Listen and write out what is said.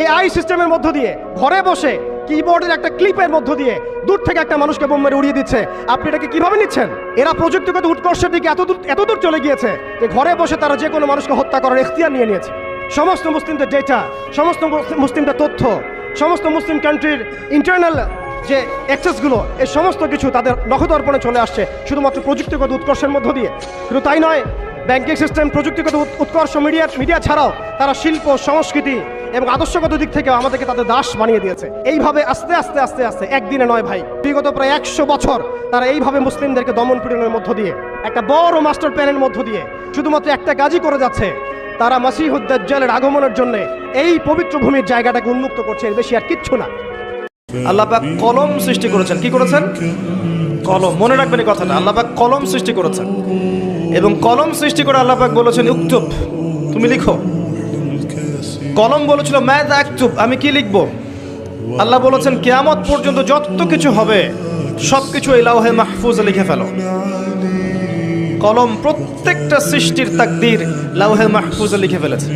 AI সিস্টেমের মধ্য দিয়ে ঘরে বসে কিবোর্ডের একটা ক্লিপের মধ্য দিয়ে দূর থেকে একটা মানুষকে বোম মেরে উড়িয়ে দিচ্ছে। আপনি এটাকে কিভাবে নিচ্ছেন? এরা প্রযুক্তিগত উৎকর্ষের দিকে এতদূর চলে গিয়েছে যে ঘরে বসে তারা যে কোনো মানুষকে হত্যা করার এখতিয়ার নিয়ে নিয়েছে। সমস্ত মুসলিমদের ডেটা, সমস্ত মুসলিমদের তথ্য, সমস্ত মুসলিম কান্ট্রির ইন্টারনাল যে অ্যাক্সেসগুলো, এই সমস্ত কিছু তাদের নখদর্পণে চলে আসছে শুধুমাত্র প্রযুক্তিগত উৎকর্ষের মধ্য দিয়ে। শুধু তাই নয়, ব্যাংকিং সিস্টেম, প্রযুক্তিগত উৎকর্ষ, মিডিয়া ছাড়াও তারা শিল্প, সংস্কৃতি এবং আদর্শগত দিক থেকে আমাদেরকে তাদের দাস বানিয়ে দিয়েছে। এইভাবে আস্তে আস্তে আস্তে আস্তে একদিনে নয় ভাই, বিগত প্রায় 100 বছর তারা এইভাবে মুসলিমদেরকে দমন পীড়নের মধ্য দিয়ে, একটা বড় মাস্টার প্ল্যানের মধ্য দিয়ে শুধুমাত্র একটা কাজই করে যাচ্ছে। তারা মাসিহুদ দাজ্জালের আগমনের জন্য এই পবিত্র ভূমির জায়গাটাকে উন্মুক্ত করছে, এর বেশি আর কিচ্ছু না। আল্লাহ পাক কলম সৃষ্টি করেছেন। কি করেছেন? কলম। মনে রাখবেন এই কথাটা, আল্লাহ পাক কলম সৃষ্টি করেছেন এবং কলম সৃষ্টি করে আল্লাহ পাক বলেছেন উক্তুব, তুমি লিখো। কলম বলেছিল মাযা আকতুব, আমি কি লিখবো? আল্লাহ বলেছেন কিয়ামত পর্যন্ত যত কিছু হবে সবকিছু এই লাওহে মাহফুজে লিখে ফেলো। কলম প্রত্যেকটা সৃষ্টির তাকদীর লাওহে মাহফুজে লিখে ফেলেছে।